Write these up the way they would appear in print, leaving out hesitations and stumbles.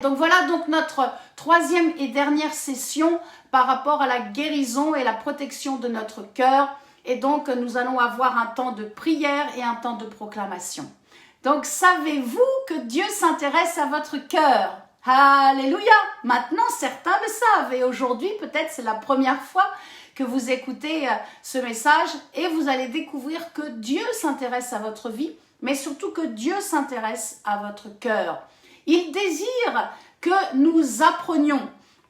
Donc voilà donc notre troisième et dernière session par rapport à la guérison et la protection de notre cœur. Et donc nous allons avoir un temps de prière et un temps de proclamation. Donc savez-vous que Dieu s'intéresse à votre cœur? Alléluia! Maintenant certains le savent et aujourd'hui peut-être c'est la première fois que vous écoutez ce message et vous allez découvrir que Dieu s'intéresse à votre vie, mais surtout que Dieu s'intéresse à votre cœur. Il désire que nous apprenions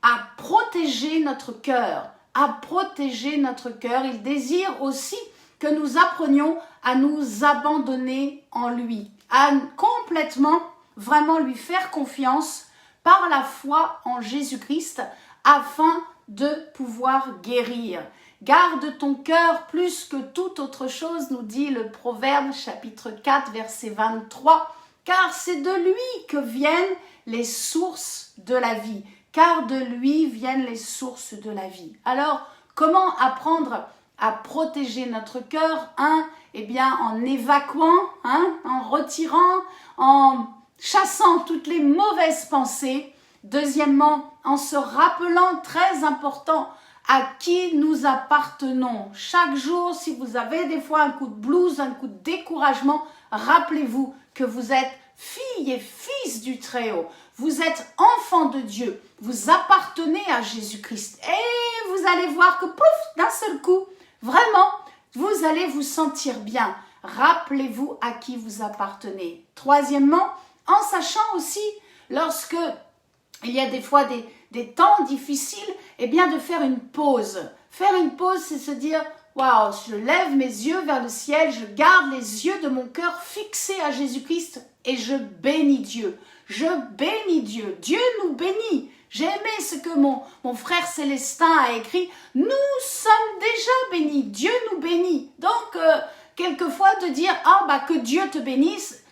à protéger notre cœur, à protéger notre cœur. Il désire aussi que nous apprenions à nous abandonner en lui, à complètement, vraiment lui faire confiance par la foi en Jésus-Christ afin de pouvoir guérir. Garde ton cœur plus que toute autre chose, nous dit le Proverbe chapitre 4 verset 23. Car c'est de lui que viennent les sources de la vie. Car de lui viennent les sources de la vie. Alors, comment apprendre à protéger notre cœur? Eh bien, en évacuant, en retirant, en chassant toutes les mauvaises pensées. Deuxièmement, en se rappelant, très important, à qui nous appartenons. Chaque jour, si vous avez des fois un coup de blues, un coup de découragement, rappelez-vous que vous êtes fille et fils du Très-Haut. Vous êtes enfant de Dieu. Vous appartenez à Jésus-Christ. Et vous allez voir que, pouf, d'un seul coup, vraiment, vous allez vous sentir bien. Rappelez-vous à qui vous appartenez. Troisièmement, en sachant aussi, lorsque il y a des fois des temps difficiles, eh bien de faire une pause. Faire une pause, c'est se dire, waouh, je lève mes yeux vers le ciel, je garde les yeux de mon cœur fixés à Jésus-Christ et je bénis Dieu. Je bénis Dieu. Dieu nous bénit. J'ai aimé ce que mon frère Célestin a écrit. Nous sommes déjà bénis. Dieu nous bénit. Donc, quelquefois de dire, que Dieu te bénisse,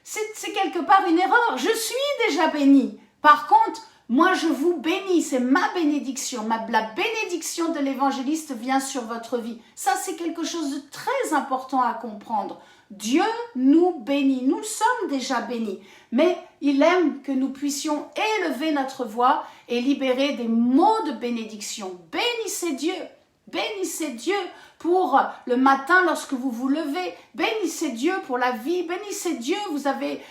c'est quelque part une erreur. Je suis déjà béni. Par contre, moi, je vous bénis, c'est ma bénédiction. La bénédiction de l'évangéliste vient sur votre vie. Ça, c'est quelque chose de très important à comprendre. Dieu nous bénit. Nous sommes déjà bénis. Mais il aime que nous puissions élever notre voix et libérer des mots de bénédiction. Bénissez Dieu. Bénissez Dieu pour le matin lorsque vous vous levez. Bénissez Dieu pour la vie. Bénissez Dieu, vous avez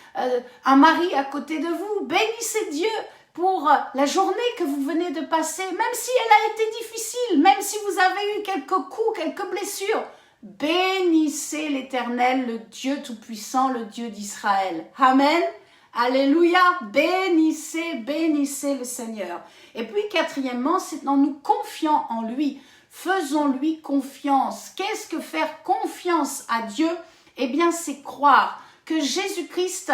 un mari à côté de vous. Bénissez Dieu pour la journée que vous venez de passer, même si elle a été difficile, même si vous avez eu quelques coups, quelques blessures. Bénissez l'Éternel, le Dieu Tout-Puissant, le Dieu d'Israël. Amen. Alléluia. Bénissez, bénissez le Seigneur. Et puis quatrièmement, c'est en nous confiant en lui. Faisons-lui confiance. Qu'est-ce que faire confiance à Dieu? Eh bien, c'est croire que Jésus-Christ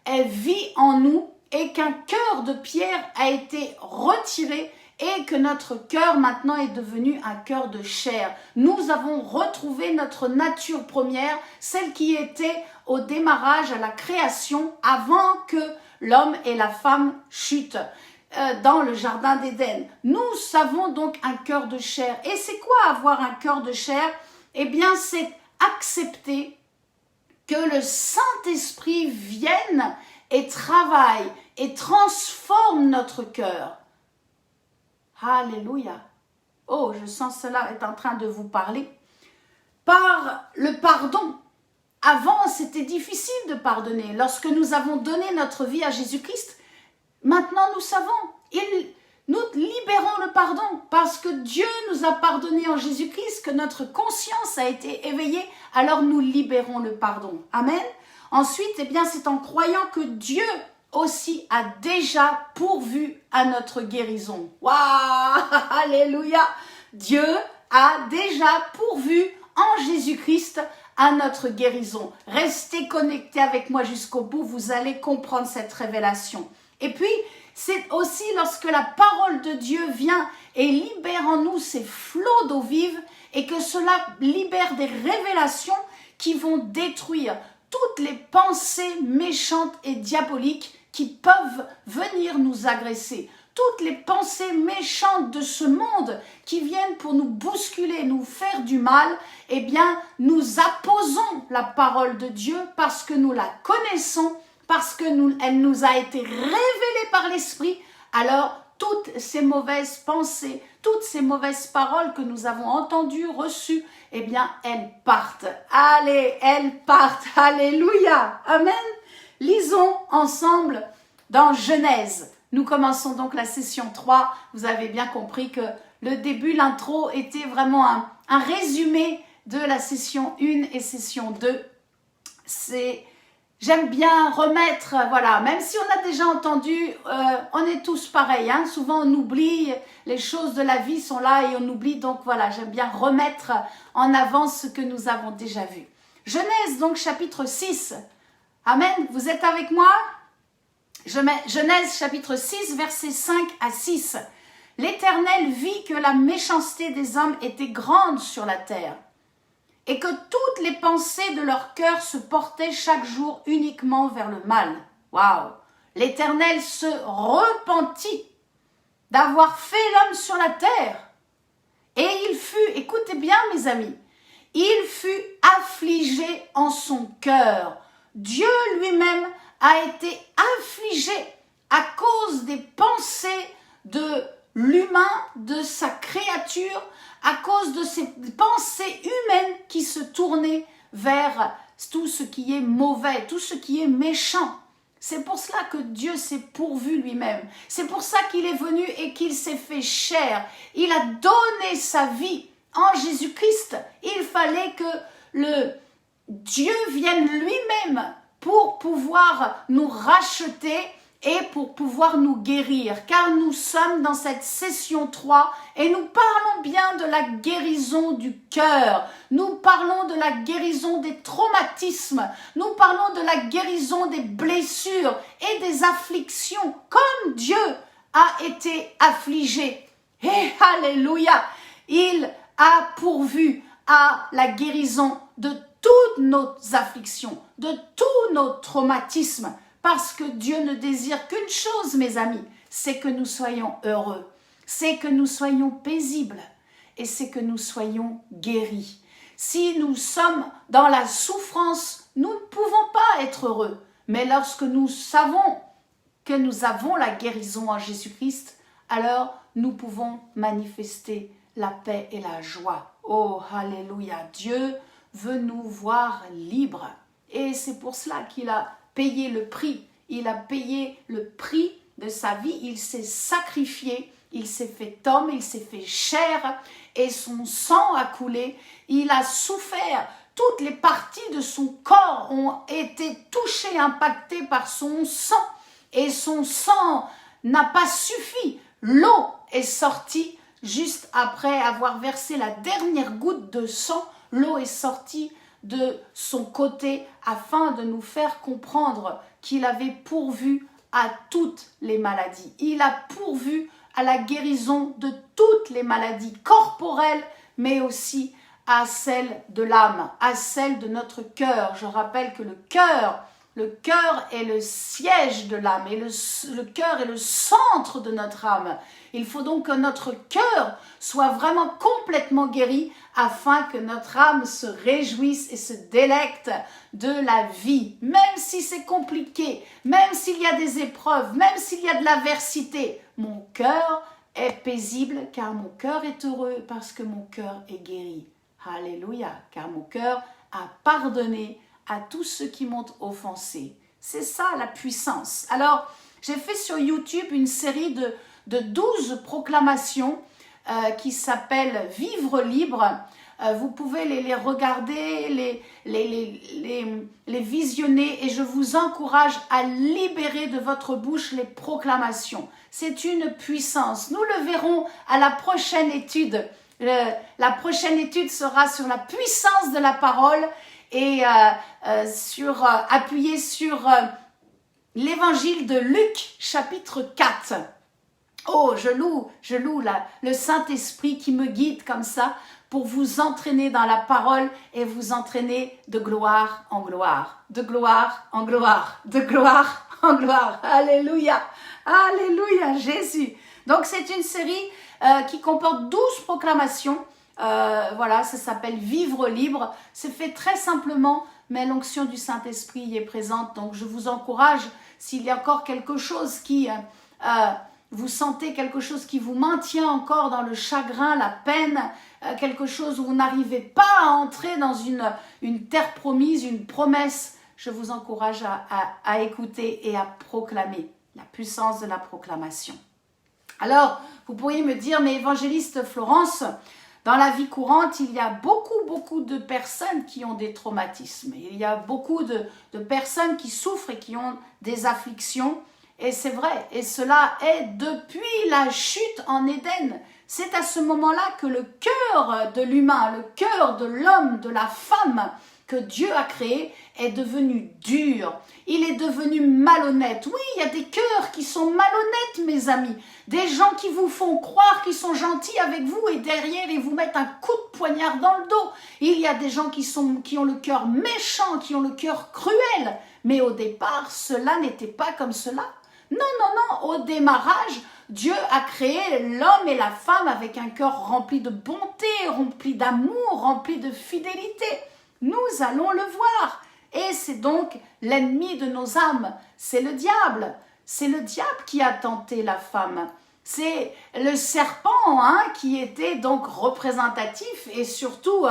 vit en nous et qu'un cœur de pierre a été retiré et que notre cœur maintenant est devenu un cœur de chair. Nous avons retrouvé notre nature première, celle qui était au démarrage, à la création, avant que l'homme et la femme chutent dans le jardin d'Éden. Nous avons donc un cœur de chair. Et c'est quoi avoir un cœur de chair? Eh bien, c'est accepter que le Saint-Esprit vienne et travaille et transforme notre cœur. Alléluia. Oh, je sens cela est en train de vous parler. Par le pardon. Avant, c'était difficile de pardonner. Lorsque nous avons donné notre vie à Jésus-Christ, maintenant nous savons. Nous libérons le pardon parce que Dieu nous a pardonné en Jésus-Christ, que notre conscience a été éveillée, alors nous libérons le pardon. Amen. Ensuite, eh bien, c'est en croyant que Dieu aussi a déjà pourvu à notre guérison. Waouh! Alléluia! Dieu a déjà pourvu en Jésus-Christ à notre guérison. Restez connectés avec moi jusqu'au bout, vous allez comprendre cette révélation. Et puis, c'est aussi lorsque la parole de Dieu vient et libère en nous ces flots d'eau vive et que cela libère des révélations qui vont détruire toutes les pensées méchantes et diaboliques qui peuvent venir nous agresser. Toutes les pensées méchantes de ce monde qui viennent pour nous bousculer, nous faire du mal, eh bien, nous apposons la parole de Dieu parce que nous la connaissons, parce que elle nous a été révélée par l'Esprit, alors toutes ces mauvaises pensées, toutes ces mauvaises paroles que nous avons entendues, reçues, eh bien, elles partent. Allez, elles partent. Alléluia. Amen. Lisons ensemble dans Genèse. Nous commençons donc la session 3. Vous avez bien compris que le début, l'intro, était vraiment un résumé de la session 1 et session 2. J'aime bien remettre, voilà, même si on a déjà entendu, on est tous pareils, hein, souvent on oublie, les choses de la vie sont là et on oublie, donc voilà, j'aime bien remettre en avant ce que nous avons déjà vu. Genèse, donc chapitre 6, amen, vous êtes avec moi? Genèse chapitre 6, versets 5 à 6. L'Éternel vit que la méchanceté des hommes était grande sur la terre, et que toutes les pensées de leur cœur se portaient chaque jour uniquement vers le mal. Waouh! L'Éternel se repentit d'avoir fait l'homme sur la terre. Et il fut, écoutez bien mes amis, il fut affligé en son cœur. Dieu lui-même a été affligé à cause des pensées de l'humain, de sa créature, à cause de ces pensées humaines qui se tournaient vers tout ce qui est mauvais, tout ce qui est méchant. C'est pour cela que Dieu s'est pourvu lui-même. C'est pour ça qu'il est venu et qu'il s'est fait chair. Il a donné sa vie en Jésus-Christ. Il fallait que le Dieu vienne lui-même pour pouvoir nous racheter et pour pouvoir nous guérir, car nous sommes dans cette session 3 et nous parlons bien de la guérison du cœur, nous parlons de la guérison des traumatismes, nous parlons de la guérison des blessures et des afflictions, comme Dieu a été affligé. Et alléluia, il a pourvu à la guérison de toutes nos afflictions, de tous nos traumatismes, parce que Dieu ne désire qu'une chose, mes amis, c'est que nous soyons heureux, c'est que nous soyons paisibles et c'est que nous soyons guéris. Si nous sommes dans la souffrance, nous ne pouvons pas être heureux. Mais lorsque nous savons que nous avons la guérison en Jésus-Christ, alors nous pouvons manifester la paix et la joie. Oh, alléluia, Dieu veut nous voir libres. Et c'est pour cela qu'il a payé le prix. Il a payé le prix de sa vie. Il s'est sacrifié. Il s'est fait homme. Il s'est fait chair. Et son sang a coulé. Il a souffert. Toutes les parties de son corps ont été touchées, impactées par son sang. Et son sang n'a pas suffi. L'eau est sortie juste après avoir versé la dernière goutte de sang. L'eau est sortie de son côté afin de nous faire comprendre qu'il avait pourvu à toutes les maladies. Il a pourvu à la guérison de toutes les maladies corporelles, mais aussi à celle de l'âme, à celle de notre cœur. Je rappelle que le cœur est le siège de l'âme et le cœur est le centre de notre âme. Il faut donc que notre cœur soit vraiment complètement guéri afin que notre âme se réjouisse et se délecte de la vie. Même si c'est compliqué, même s'il y a des épreuves, même s'il y a de l'adversité, mon cœur est paisible car mon cœur est heureux parce que mon cœur est guéri. Alléluia, car mon cœur a pardonné à tous ceux qui m'ont offensé. C'est ça la puissance. Alors, j'ai fait sur YouTube une série de 12 proclamations qui s'appellent « Vivre libre ». Vous pouvez les regarder, les visionner et je vous encourage à libérer de votre bouche les proclamations. C'est une puissance. Nous le verrons à la prochaine étude. La prochaine étude sera sur la puissance de la parole et appuyé sur l'évangile de Luc, chapitre 4. Oh, je loue le Saint-Esprit qui me guide comme ça pour vous entraîner dans la parole et vous entraîner de gloire en gloire, de gloire en gloire, de gloire en gloire. Alléluia, alléluia, Jésus. Donc, c'est une série qui comporte 12 proclamations. Voilà, ça s'appelle « Vivre libre ». C'est fait très simplement mais l'onction du Saint-Esprit y est présente. Donc je vous encourage, s'il y a encore quelque chose qui, vous sentez quelque chose qui vous maintient encore dans le chagrin, la peine, quelque chose où vous n'arrivez pas à entrer dans une terre promise, une promesse, je vous encourage à écouter et à proclamer la puissance de la proclamation. Alors, vous pourriez me dire, mais évangéliste Florence, dans la vie courante, il y a beaucoup de personnes qui ont des traumatismes. Il y a beaucoup de personnes qui souffrent et qui ont des afflictions. Et c'est vrai, et cela est depuis la chute en Éden. C'est à ce moment-là que le cœur de l'humain, le cœur de l'homme, de la femme que Dieu a créé est devenu dur. Il est devenu malhonnête. Oui, il y a des cœurs qui sont malhonnêtes, mes amis. Des gens qui vous font croire qu'ils sont gentils avec vous et derrière, ils vous mettent un coup de poignard dans le dos. Il y a des gens qui ont le cœur méchant, qui ont le cœur cruel. Mais au départ, cela n'était pas comme cela. Non, au démarrage, Dieu a créé l'homme et la femme avec un cœur rempli de bonté, rempli d'amour, rempli de fidélité. Nous allons le voir. Et c'est donc l'ennemi de nos âmes, c'est le diable. C'est le diable qui a tenté la femme. C'est le serpent qui était donc représentatif et surtout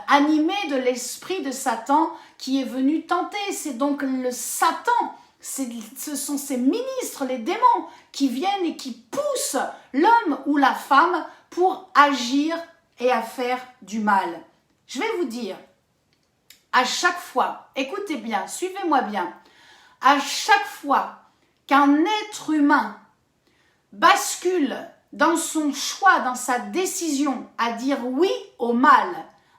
animé de l'esprit de Satan qui est venu tenter. C'est donc le Satan. Ce sont ces ministres, les démons, qui viennent et qui poussent l'homme ou la femme pour agir et à faire du mal. Je vais vous dire, à chaque fois, écoutez bien, suivez-moi bien, à chaque fois qu'un être humain bascule dans son choix, dans sa décision à dire oui au mal,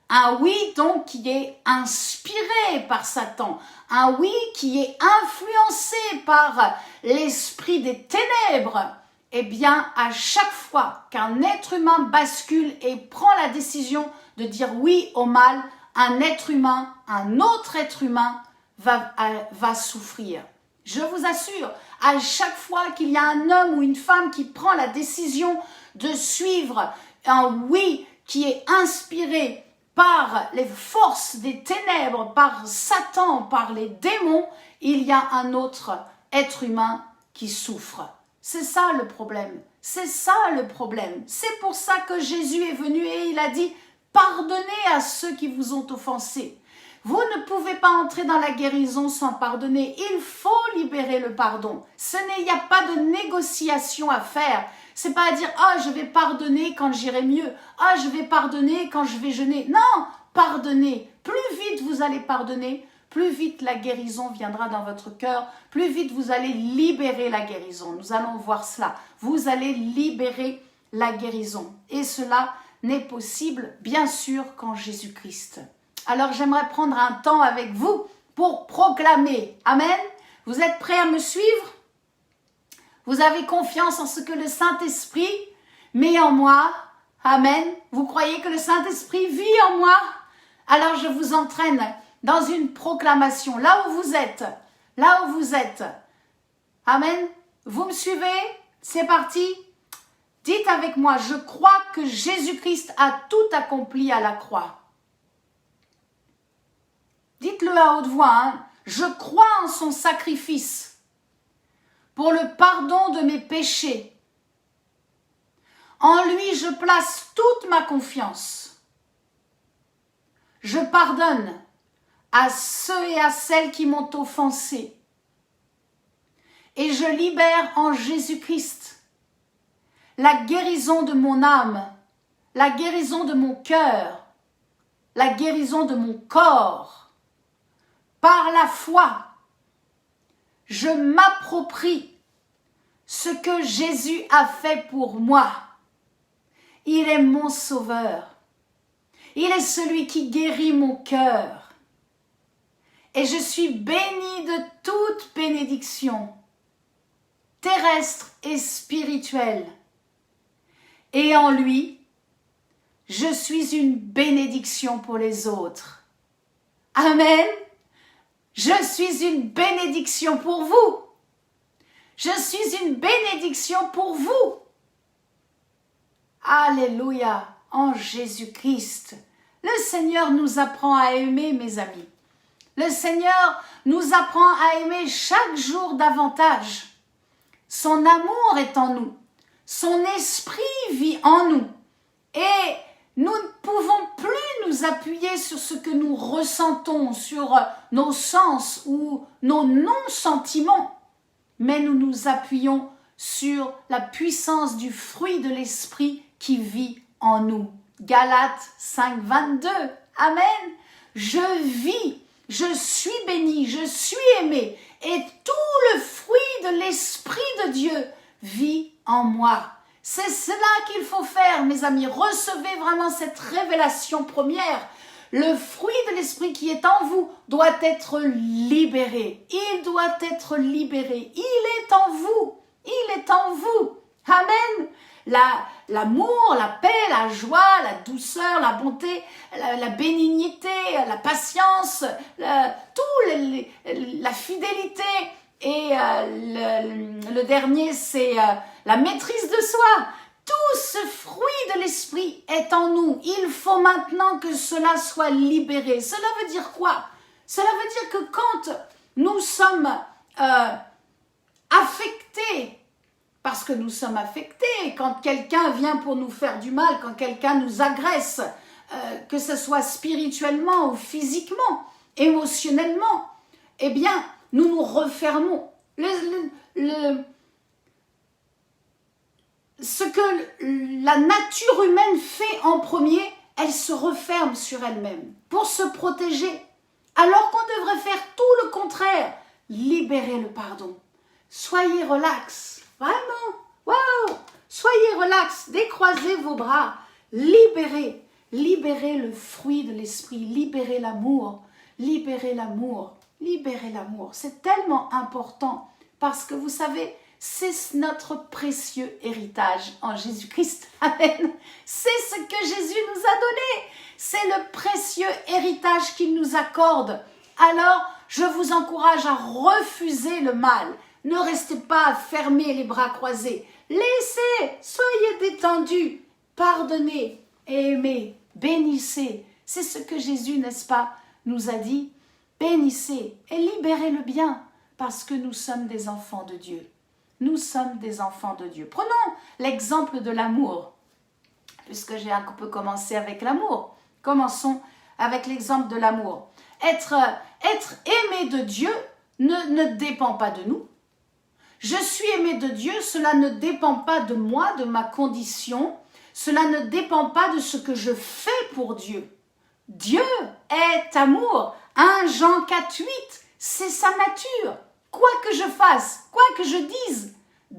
un oui donc qui est inspiré par Satan, un oui qui est influencé par l'esprit des ténèbres, eh bien à chaque fois qu'un être humain bascule et prend la décision de dire oui au mal, un être humain, un autre être humain va souffrir. Je vous assure, à chaque fois qu'il y a un homme ou une femme qui prend la décision de suivre un oui qui est inspiré par les forces des ténèbres, par Satan, par les démons, il y a un autre être humain qui souffre. C'est ça le problème. C'est ça le problème. C'est pour ça que Jésus est venu et il a dit « Pardonnez à ceux qui vous ont offensés ». Vous ne pouvez pas entrer dans la guérison sans pardonner. Il faut libérer le pardon. Il n'y a pas de négociation à faire. C'est pas à dire « Ah, je vais pardonner quand j'irai mieux. Ah, je vais pardonner quand je vais jeûner. » Non, pardonnez. Plus vite vous allez pardonner, plus vite la guérison viendra dans votre cœur. Plus vite vous allez libérer la guérison. Nous allons voir cela. Vous allez libérer la guérison. Et cela n'est possible, bien sûr, qu'en Jésus-Christ. Alors j'aimerais prendre un temps avec vous pour proclamer. Amen. Vous êtes prêts à me suivre? Vous avez confiance en ce que le Saint-Esprit met en moi? Amen. Vous croyez que le Saint-Esprit vit en moi? Alors je vous entraîne dans une proclamation. Là où vous êtes. Là où vous êtes. Amen. Vous me suivez? C'est parti. Dites avec moi, je crois que Jésus-Christ a tout accompli à la croix. Dites-le à haute voix, je crois en son sacrifice pour le pardon de mes péchés. En lui, je place toute ma confiance. Je pardonne à ceux et à celles qui m'ont offensé. Et je libère en Jésus-Christ la guérison de mon âme, la guérison de mon cœur, la guérison de mon corps. Par la foi, je m'approprie ce que Jésus a fait pour moi. Il est mon sauveur. Il est celui qui guérit mon cœur. Et je suis bénie de toute bénédiction, terrestre et spirituelle. Et en lui, je suis une bénédiction pour les autres. Amen. Je suis une bénédiction pour vous. Je suis une bénédiction pour vous. Alléluia, en Jésus-Christ. Le Seigneur nous apprend à aimer, mes amis. Le Seigneur nous apprend à aimer chaque jour davantage. Son amour est en nous. Son esprit vit en nous. Et nous ne pouvons plus nous appuyer sur ce que nous ressentons, sur nos sens ou nos non-sentiments, mais nous nous appuyons sur la puissance du fruit de l'esprit qui vit en nous. Galates 5, 22. Amen. Je vis, je suis béni, je suis aimé, et tout le fruit de l'esprit de Dieu vit en moi. C'est cela qu'il faut faire, mes amis. Recevez vraiment cette révélation première. Le fruit de l'esprit qui est en vous doit être libéré. Il doit être libéré. Il est en vous. Il est en vous. Amen. L'amour, la paix, la joie, la douceur, la bonté, la bénignité, la patience, la fidélité. Et le dernier, c'est la maîtrise de soi. Tout ce fruit de l'esprit est en nous. Il faut maintenant que cela soit libéré. Cela veut dire quoi? Cela veut dire que quand nous sommes affectés, parce que nous sommes affectés, quand quelqu'un vient pour nous faire du mal, quand quelqu'un nous agresse, que ce soit spirituellement ou physiquement, émotionnellement, eh bien, nous nous refermons. Ce que la nature humaine fait en premier, elle se referme sur elle-même pour se protéger. Alors qu'on devrait faire tout le contraire. Libérez le pardon. Soyez relax. Vraiment. Wow. Soyez relax. Décroisez vos bras. Libérez. Libérez le fruit de l'esprit. Libérez l'amour. Libérez l'amour. Libérez l'amour. C'est tellement important parce que vous savez, c'est notre précieux héritage en Jésus-Christ. Amen. C'est ce que Jésus nous a donné. C'est le précieux héritage qu'il nous accorde. Alors, je vous encourage à refuser le mal. Ne restez pas fermés les bras croisés. Laissez, soyez détendus, pardonnez et aimez, bénissez. C'est ce que Jésus, n'est-ce pas, nous a dit. Bénissez et libérez le bien parce que nous sommes des enfants de Dieu. Nous sommes des enfants de Dieu. Prenons l'exemple de l'amour, puisque j'ai un peu commencé avec l'amour. Commençons avec l'exemple de l'amour. Être aimé de Dieu ne dépend pas de nous. Je suis aimé de Dieu, cela ne dépend pas de moi, de ma condition. Cela ne dépend pas de ce que je fais pour Dieu. Dieu est amour. 1 Jean 4, 8, c'est sa nature. Quoi que je fasse, quoi que je dise,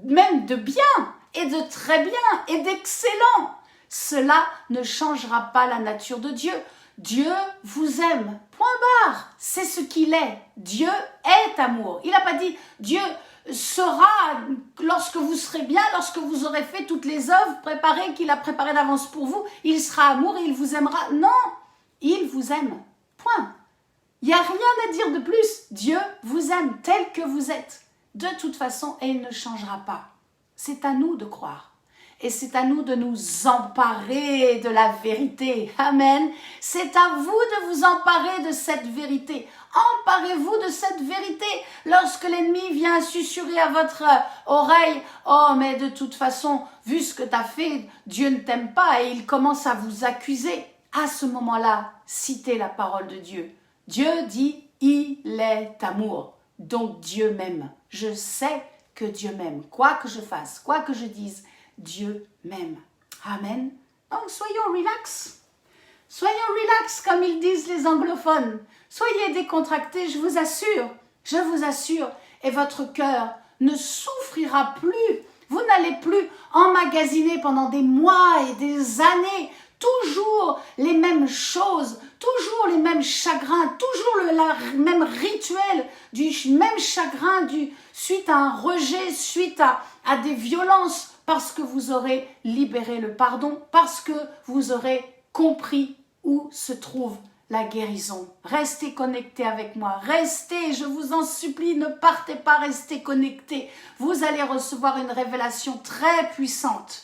même de bien et de très bien et d'excellent, cela ne changera pas la nature de Dieu. Dieu vous aime. Point barre. C'est ce qu'il est. Dieu est amour. Il n'a pas dit Dieu sera lorsque vous serez bien, lorsque vous aurez fait toutes les œuvres préparées qu'il a préparées d'avance pour vous. Il sera amour et il vous aimera. Non, il vous aime. Point. Il n'y a rien à dire de plus. Dieu vous aime tel que vous êtes. De toute façon, et il ne changera pas. C'est à nous de croire. Et c'est à nous de nous emparer de la vérité. Amen. C'est à vous de vous emparer de cette vérité. Emparez-vous de cette vérité. Lorsque l'ennemi vient susurrer à votre oreille, « Oh, mais de toute façon, vu ce que tu as fait, Dieu ne t'aime pas. » Et il commence à vous accuser. À ce moment-là, citez la parole de Dieu. Dieu dit, il est amour. Donc Dieu m'aime. Je sais que Dieu m'aime. Quoi que je fasse, quoi que je dise, Dieu m'aime. Amen. Donc soyons relax. Soyons relax comme ils disent les anglophones. Soyez décontractés, je vous assure. Je vous assure. Et votre cœur ne souffrira plus. Vous n'allez plus emmagasiner pendant des mois et des années toujours les mêmes choses, toujours les mêmes chagrins, toujours le même rituel, du même chagrin suite à un rejet, suite à des violences, parce que vous aurez libéré le pardon, parce que vous aurez compris où se trouve la guérison. Restez connectés avec moi, restez, je vous en supplie, ne partez pas, restez connectés. Vous allez recevoir une révélation très puissante.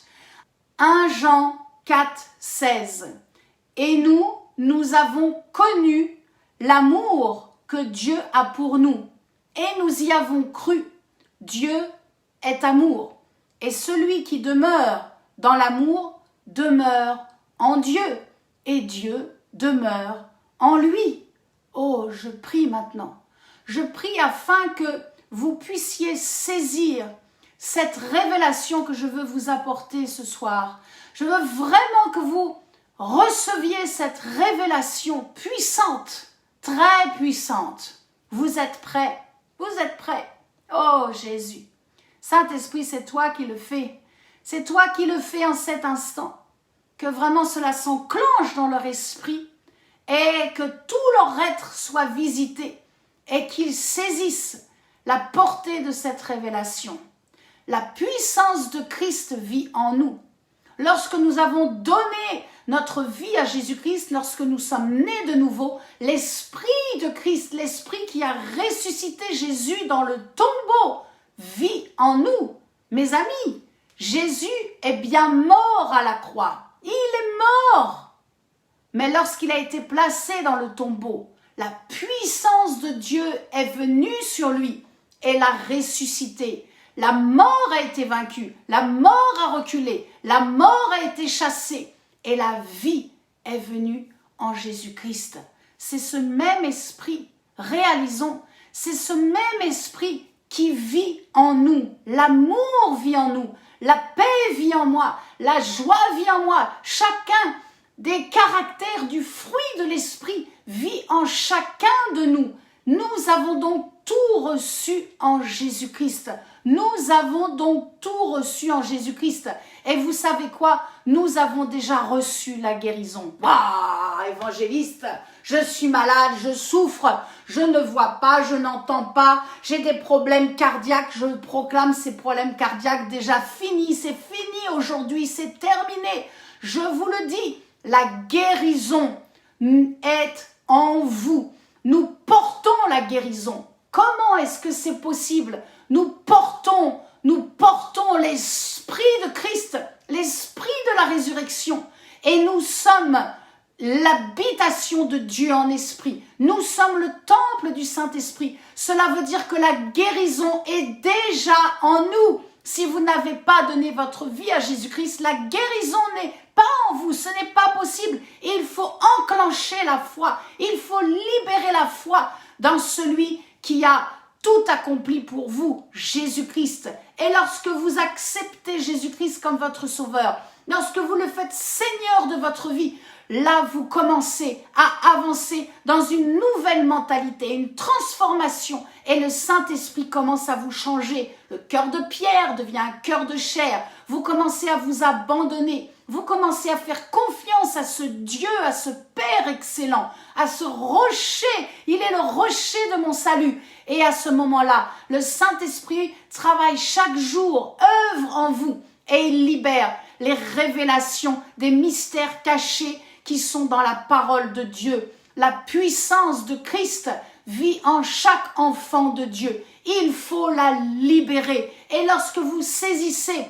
1 Jean 4, 16. Et nous avons connu l'amour que Dieu a pour nous. Et nous y avons cru. Dieu est amour. Et celui qui demeure dans l'amour demeure en Dieu. Et Dieu demeure en lui. Oh, je prie maintenant. Je prie afin que vous puissiez saisir cette révélation que je veux vous apporter ce soir. Je veux vraiment que vous receviez cette révélation puissante, très puissante. Vous êtes prêts? Vous êtes prêts? Oh Jésus, Saint-Esprit, c'est toi qui le fais. C'est toi qui le fais en cet instant. Que vraiment cela s'enclenche dans leur esprit et que tout leur être soit visité et qu'ils saisissent la portée de cette révélation. La puissance de Christ vit en nous. Lorsque nous avons donné notre vie à Jésus-Christ, lorsque nous sommes nés de nouveau, l'Esprit de Christ, l'Esprit qui a ressuscité Jésus dans le tombeau, vit en nous. Mes amis, Jésus est bien mort à la croix. Il est mort. Mais lorsqu'il a été placé dans le tombeau, la puissance de Dieu est venue sur lui et l'a ressuscité. La mort a été vaincue, la mort a reculé, la mort a été chassée et la vie est venue en Jésus-Christ. C'est ce même esprit, réalisons, c'est ce même esprit qui vit en nous. L'amour vit en nous, la paix vit en moi, la joie vit en moi. Chacun des caractères du fruit de l'esprit vit en chacun de nous. Nous avons donc tout reçu en Jésus-Christ. Nous avons donc tout reçu en Jésus-Christ. Et vous savez quoi? Nous avons déjà reçu la guérison. Waouh, évangéliste, je suis malade, je souffre, je ne vois pas, je n'entends pas, j'ai des problèmes cardiaques, je proclame ces problèmes cardiaques déjà finis, c'est fini aujourd'hui, c'est terminé. Je vous le dis, la guérison est en vous. Nous portons la guérison. Comment est-ce que c'est possible? Nous portons l'Esprit de Christ, l'Esprit de la résurrection. Et nous sommes l'habitation de Dieu en esprit. Nous sommes le temple du Saint-Esprit. Cela veut dire que la guérison est déjà en nous. Si vous n'avez pas donné votre vie à Jésus-Christ, la guérison n'est pas en vous, ce n'est pas possible. Il faut enclencher la foi, il faut libérer la foi dans celui qui a tout accompli pour vous, Jésus-Christ. Et lorsque vous acceptez Jésus-Christ comme votre sauveur, lorsque vous le faites Seigneur de votre vie, là vous commencez à avancer dans une nouvelle mentalité, une transformation. Et le Saint-Esprit commence à vous changer. Le cœur de pierre devient un cœur de chair. Vous commencez à vous abandonner. Vous commencez à faire confiance à ce Dieu, à ce Père excellent, à ce rocher. Il est le rocher de mon salut. Et à ce moment-là, le Saint-Esprit travaille chaque jour, œuvre en vous et il libère les révélations des mystères cachés qui sont dans la parole de Dieu. La puissance de Christ vit en chaque enfant de Dieu. Il faut la libérer. Et lorsque vous saisissez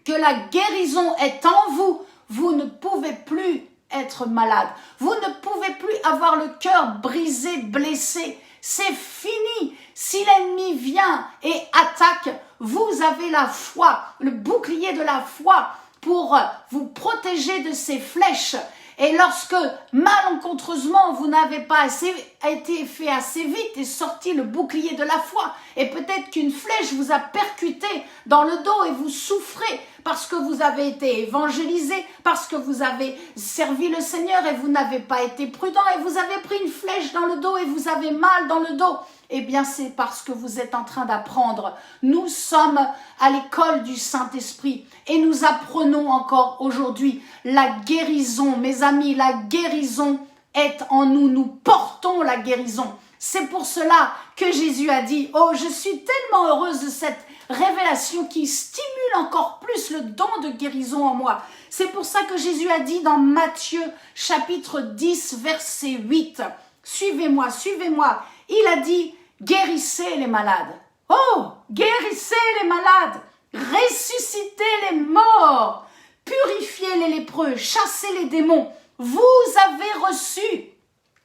que la guérison est en vous, vous ne pouvez plus être malade. Vous ne pouvez plus avoir le cœur brisé, blessé. C'est fini. Si l'ennemi vient et attaque, vous avez la foi, le bouclier de la foi pour vous protéger de ces flèches. Et lorsque malencontreusement vous n'avez pas été fait assez vite et sorti le bouclier de la foi, et peut-être qu'une flèche vous a percuté dans le dos et vous souffrez parce que vous avez été évangélisé, parce que vous avez servi le Seigneur et vous n'avez pas été prudent et vous avez pris une flèche dans le dos et vous avez mal dans le dos. Eh bien, c'est parce que vous êtes en train d'apprendre. Nous sommes à l'école du Saint-Esprit et nous apprenons encore aujourd'hui la guérison. Mes amis, la guérison est en nous. Nous portons la guérison. C'est pour cela que Jésus a dit, oh, je suis tellement heureuse de cette révélation qui stimule encore plus le don de guérison en moi. C'est pour ça que Jésus a dit dans Matthieu chapitre 10, verset 8, suivez-moi, suivez-moi. Il a dit, guérissez les malades. Oh, guérissez les malades, ressuscitez les morts, purifiez les lépreux, chassez les démons. Vous avez reçu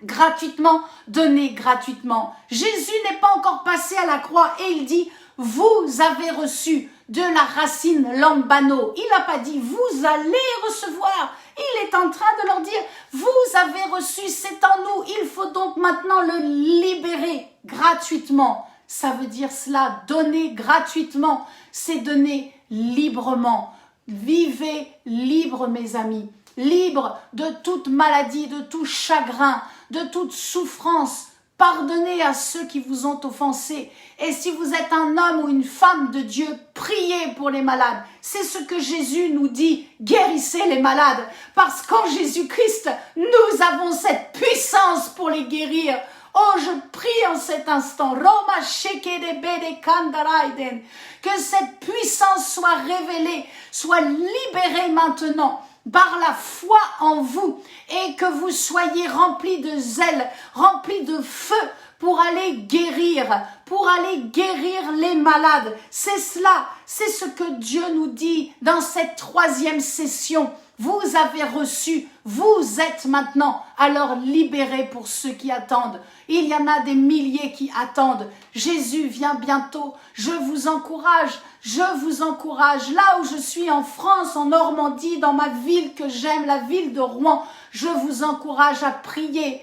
Gratuitement, donnez gratuitement. Jésus n'est pas encore passé à la croix et il dit, vous avez reçu de la racine lambano. Il n'a pas dit, vous allez recevoir. Il est en train de leur dire, vous avez reçu, c'est en nous. Il faut donc maintenant le libérer gratuitement. Ça veut dire cela, donner gratuitement, c'est donner librement. Vivez libre, mes amis. Libre de toute maladie, de tout chagrin, de toute souffrance. Pardonnez à ceux qui vous ont offensé. Et si vous êtes un homme ou une femme de Dieu, priez pour les malades. C'est ce que Jésus nous dit, guérissez les malades. Parce qu'en Jésus-Christ, nous avons cette puissance pour les guérir. Oh, je prie en cet instant, Roma Shekedebede Kandaraiden, que cette puissance soit révélée, soit libérée maintenant par la foi en vous et que vous soyez remplis de zèle, remplis de feu pour aller guérir les malades. C'est cela, c'est ce que Dieu nous dit dans cette 3e session. Vous avez reçu, vous êtes maintenant, alors libérés pour ceux qui attendent. Il y en a des milliers qui attendent. Jésus vient bientôt. Je vous encourage. Là où je suis en France, en Normandie, dans ma ville que j'aime, la ville de Rouen, je vous encourage à prier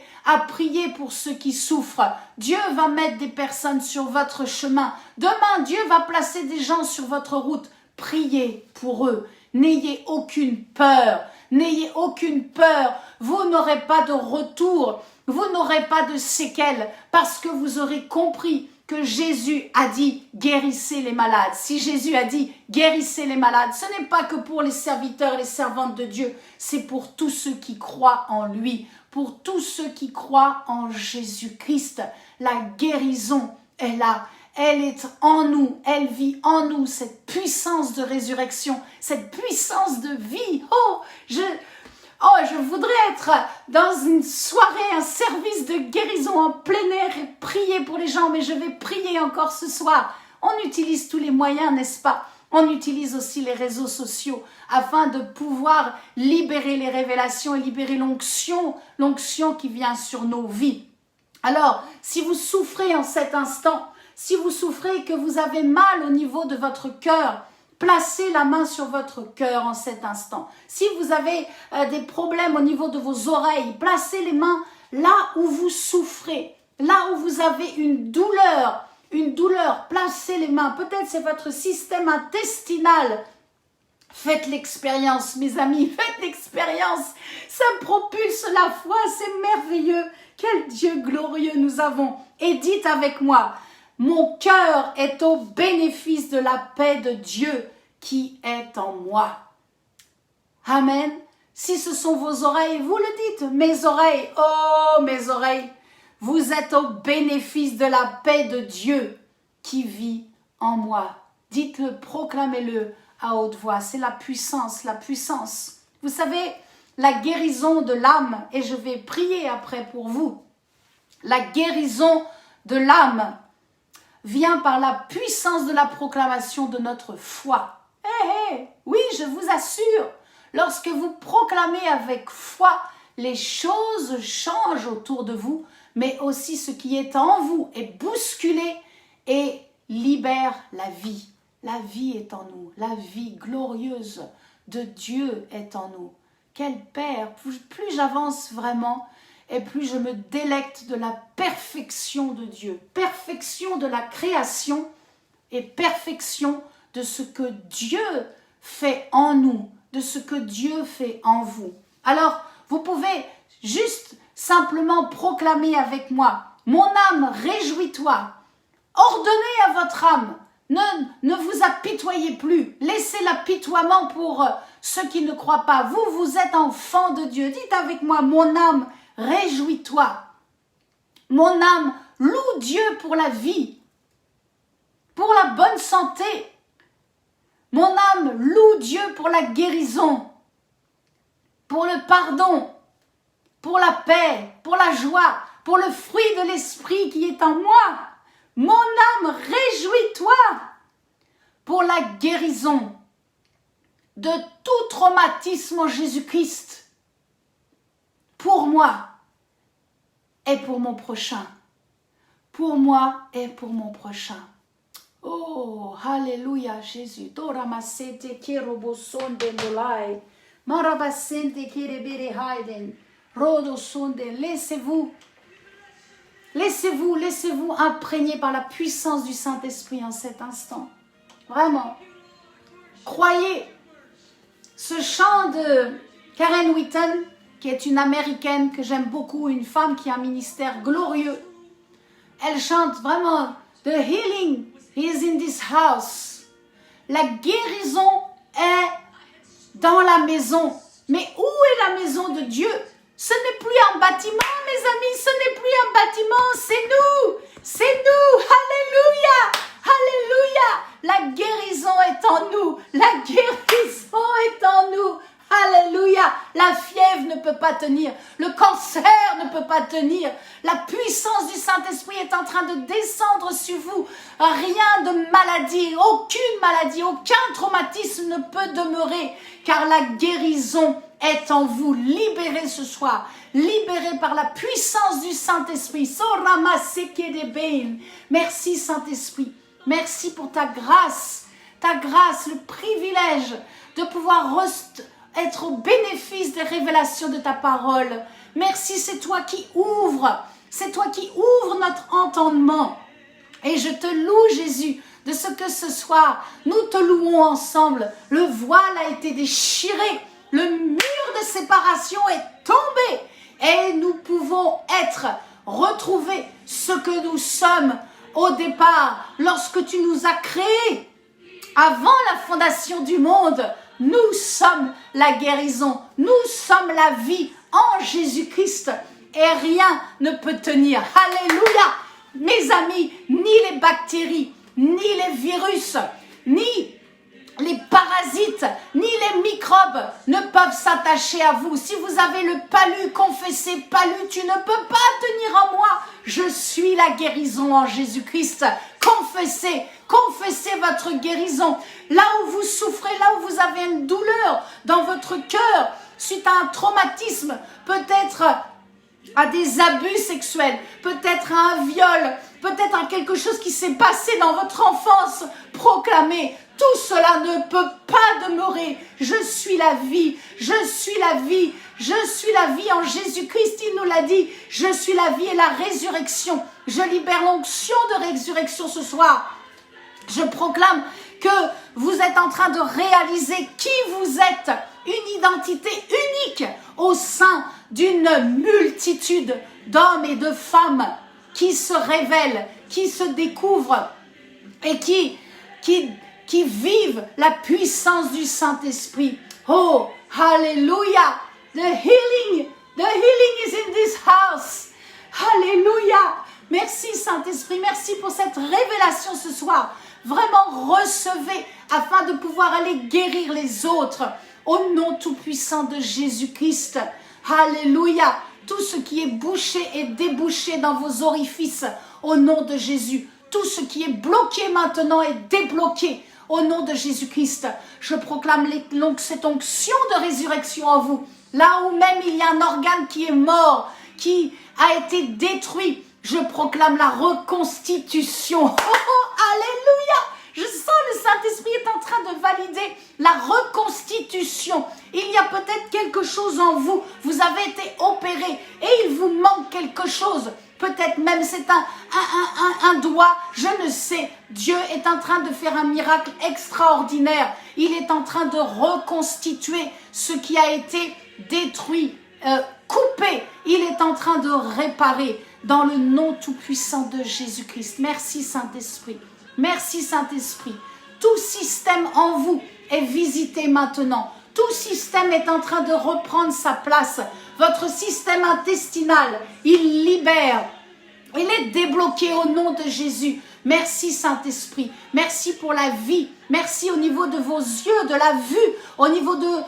pour ceux qui souffrent. Dieu va mettre des personnes sur votre chemin. Demain, Dieu va placer des gens sur votre route. Priez pour eux. N'ayez aucune peur. N'ayez aucune peur. Vous n'aurez pas de retour. Vous n'aurez pas de séquelles parce que vous aurez compris que Jésus a dit guérissez les malades. Si Jésus a dit guérissez les malades, ce n'est pas que pour les serviteurs et les servantes de Dieu, c'est pour tous ceux qui croient en lui, pour tous ceux qui croient en Jésus-Christ. La guérison est là. Elle est en nous, elle vit en nous, cette puissance de résurrection, cette puissance de vie. Je voudrais être dans une soirée, un service de guérison en plein air et prier pour les gens, mais je vais prier encore ce soir. On utilise tous les moyens, n'est-ce pas? On utilise aussi les réseaux sociaux afin de pouvoir libérer les révélations et libérer l'onction qui vient sur nos vies. Alors, si vous souffrez en cet instant, si vous souffrez et que vous avez mal au niveau de votre cœur, placez la main sur votre cœur en cet instant. Si vous avez des problèmes au niveau de vos oreilles, placez les mains là où vous souffrez, là où vous avez une douleur, placez les mains. Peut-être c'est votre système intestinal. Faites l'expérience, mes amis, faites l'expérience. Ça propulse la foi, c'est merveilleux. Quel Dieu glorieux nous avons. Et dites avec moi, mon cœur est au bénéfice de la paix de Dieu qui est en moi. Amen. Si ce sont vos oreilles, vous le dites. Mes oreilles, oh mes oreilles, vous êtes au bénéfice de la paix de Dieu qui vit en moi. Dites-le, proclamez-le à haute voix. C'est la puissance, la puissance. Vous savez, la guérison de l'âme, et je vais prier après pour vous, la guérison de l'âme vient par la puissance de la proclamation de notre foi. Oui, je vous assure, lorsque vous proclamez avec foi, les choses changent autour de vous, mais aussi ce qui est en vous est bousculé et libère la vie. La vie est en nous, la vie glorieuse de Dieu est en nous. Quel Père, plus j'avance vraiment, et plus je me délecte de la perfection de Dieu, perfection de la création et perfection de ce que Dieu fait en nous, de ce que Dieu fait en vous. Alors, vous pouvez juste simplement proclamer avec moi, mon âme, réjouis-toi, ordonnez à votre âme, ne vous apitoyez plus, laissez l'apitoiement pour ceux qui ne croient pas. Vous êtes enfants de Dieu. Dites avec moi, mon âme, réjouis-toi. Mon âme, loue Dieu pour la vie, pour la bonne santé. Mon âme, loue Dieu pour la guérison, pour le pardon, pour la paix, pour la joie, pour le fruit de l'esprit qui est en moi. Mon âme, réjouis-toi pour la guérison de tout traumatisme en Jésus-Christ. Pour moi, et pour mon prochain. Pour moi et pour mon prochain. Oh, alléluia Jésus. Dora masete kerobo sonde molai. Marabasente kerebere haiden. Rodo sonde. Laissez-vous imprégner par la puissance du Saint-Esprit en cet instant. Vraiment. Croyez. Ce chant de Karen Whitten, qui est une Américaine que j'aime beaucoup, une femme qui a un ministère glorieux. Elle chante vraiment « The healing is in this house ». La guérison est dans la maison. Mais où est la maison de Dieu? Ce n'est plus un bâtiment, mes amis, ce n'est plus un bâtiment, c'est nous. C'est nous. Alléluia. Alléluia. La guérison est en nous. La guérison est en nous. Alléluia. La fièvre ne peut pas tenir. Le cancer ne peut pas tenir. La puissance du Saint-Esprit est en train de descendre sur vous. Rien de maladie, aucun traumatisme ne peut demeurer. Car la guérison est en vous. Libérez ce soir. Libérés par la puissance du Saint-Esprit. Merci Saint-Esprit. Merci pour ta grâce, le privilège de pouvoir être au bénéfice des révélations de ta parole. Merci, c'est toi qui ouvres notre entendement. Et je te loue, Jésus, de ce que ce soir, nous te louons ensemble. Le voile a été déchiré, le mur de séparation est tombé et nous pouvons retrouver ce que nous sommes au départ, lorsque tu nous as créés. Avant la fondation du monde, nous sommes la guérison, nous sommes la vie en Jésus-Christ et rien ne peut tenir. Alléluia! Mes amis, ni les bactéries, ni les virus, ni les parasites, ni les microbes ne peuvent s'attacher à vous. Si vous avez le palu, confessez palu, tu ne peux pas tenir en moi. Je suis la guérison en Jésus-Christ. Confessez votre guérison. Là où vous souffrez, là où vous avez une douleur dans votre cœur, suite à un traumatisme, peut-être à des abus sexuels, peut-être à un viol, peut-être à quelque chose qui s'est passé dans votre enfance, proclamez. Tout cela ne peut pas demeurer. Je suis la vie, je suis la vie, je suis la vie en Jésus-Christ. Il nous l'a dit, je suis la vie et la résurrection. Je libère l'onction de résurrection ce soir. Je proclame que vous êtes en train de réaliser qui vous êtes. Une identité unique au sein d'une multitude d'hommes et de femmes qui se révèlent, qui se découvrent et qui vivent la puissance du Saint-Esprit. Oh, hallelujah! The healing is in this house. Hallelujah! Merci Saint-Esprit, merci pour cette révélation ce soir. Vraiment recevez afin de pouvoir aller guérir les autres. Au nom tout-puissant de Jésus-Christ. Alléluia. Tout ce qui est bouché et débouché dans vos orifices. Au nom de Jésus. Tout ce qui est bloqué maintenant est débloqué. Au nom de Jésus-Christ. Je proclame cette onction de résurrection en vous. Là où même il y a un organe qui est mort, qui a été détruit. Je proclame la reconstitution. Alléluia. Je sens le Saint-Esprit est en train de valider la reconstitution. Il y a peut-être quelque chose en vous. Vous avez été opéré et il vous manque quelque chose. Peut-être même c'est un doigt, je ne sais. Dieu est en train de faire un miracle extraordinaire. Il est en train de reconstituer ce qui a été détruit, coupé. Il est en train de réparer dans le nom tout-puissant de Jésus-Christ. Merci Saint-Esprit. Merci Saint-Esprit. Tout système en vous est visité maintenant. Tout système est en train de reprendre sa place. Votre système intestinal, il libère. Il est débloqué au nom de Jésus. Merci Saint-Esprit. Merci pour la vie. Merci au niveau de vos yeux, de la vue, au niveau de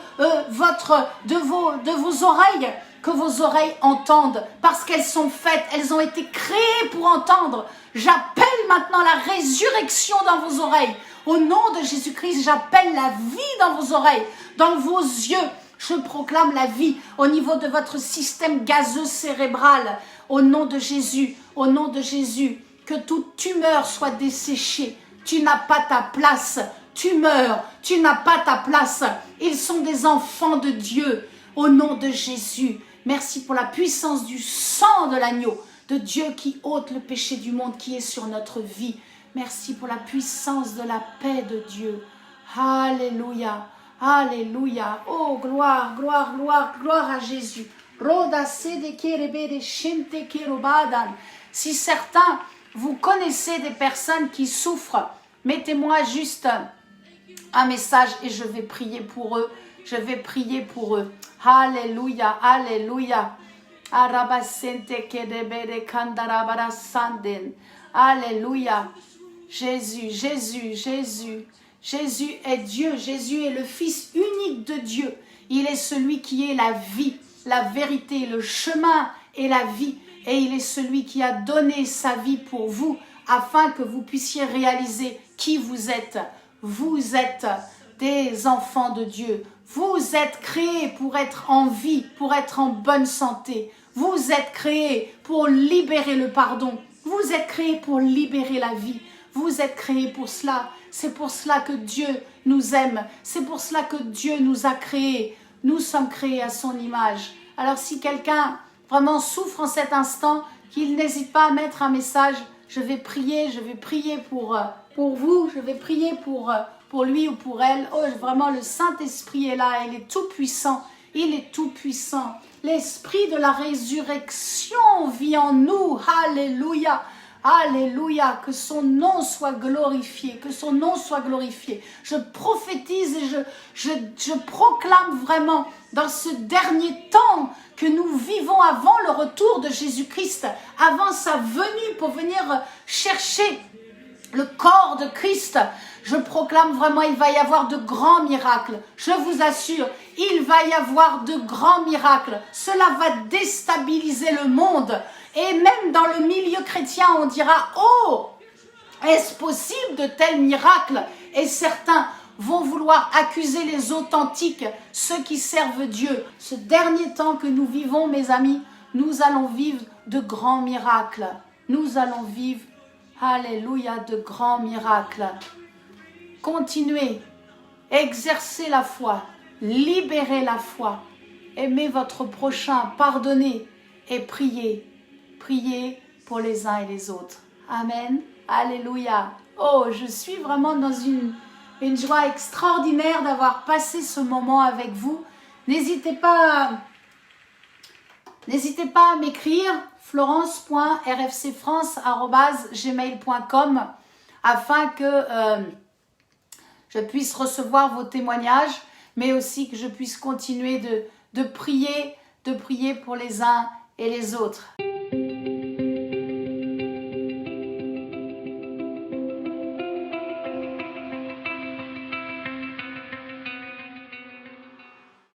vos oreilles. Que vos oreilles entendent parce qu'elles sont faites, elles ont été créées pour entendre. J'appelle maintenant la résurrection dans vos oreilles. Au nom de Jésus-Christ, j'appelle la vie dans vos oreilles, dans vos yeux. Je proclame la vie au niveau de votre système gazeux cérébral. Au nom de Jésus, au nom de Jésus, que toute tumeur soit desséchée. Tu n'as pas ta place. Tumeur, tu n'as pas ta place. Ils sont des enfants de Dieu. Au nom de Jésus, merci pour la puissance du sang de l'agneau, de Dieu qui ôte le péché du monde qui est sur notre vie. Merci pour la puissance de la paix de Dieu. Alléluia, alléluia. Oh, gloire, gloire, gloire, gloire à Jésus. Si certains, vous connaissez des personnes qui souffrent, mettez-moi juste un message et je vais prier pour eux. Je vais prier pour eux. Alléluia, alléluia. Alléluia. Jésus, Jésus, Jésus. Jésus est Dieu. Jésus est le Fils unique de Dieu. Il est celui qui est la vie, la vérité, le chemin et la vie. Et il est celui qui a donné sa vie pour vous afin que vous puissiez réaliser qui vous êtes. Vous êtes des enfants de Dieu. Vous êtes créés pour être en vie, pour être en bonne santé. Vous êtes créés pour libérer le pardon. Vous êtes créés pour libérer la vie. Vous êtes créés pour cela. C'est pour cela que Dieu nous aime. C'est pour cela que Dieu nous a créés. Nous sommes créés à son image. Alors si quelqu'un vraiment souffre en cet instant, qu'il n'hésite pas à mettre un message. Je vais prier pour vous. Je vais prier pour lui ou pour elle. Oh, vraiment, le Saint-Esprit est là. Il est tout puissant. Il est tout puissant. L'Esprit de la résurrection vit en nous. Alléluia. Alléluia, que son nom soit glorifié, que son nom soit glorifié. Je prophétise et je proclame vraiment dans ce dernier temps que nous vivons avant le retour de Jésus-Christ, avant sa venue pour venir chercher le corps de Christ. Je proclame vraiment, il va y avoir de grands miracles. Je vous assure, il va y avoir de grands miracles. Cela va déstabiliser le monde. Et même dans le milieu chrétien, on dira « Oh, est-ce possible de tels miracles ?» Et certains vont vouloir accuser les authentiques, ceux qui servent Dieu. Ce dernier temps que nous vivons, mes amis, nous allons vivre de grands miracles. Nous allons vivre, alléluia, de grands miracles. Continuez, exercez la foi, libérez la foi, aimez votre prochain, pardonnez et priez. Priez pour les uns et les autres. Amen. Alléluia. Oh, je suis vraiment dans une joie extraordinaire d'avoir passé ce moment avec vous. N'hésitez pas à m'écrire florence.rfcfrance@gmail.com afin que je puisse recevoir vos témoignages, mais aussi que je puisse continuer de prier pour les uns et les autres.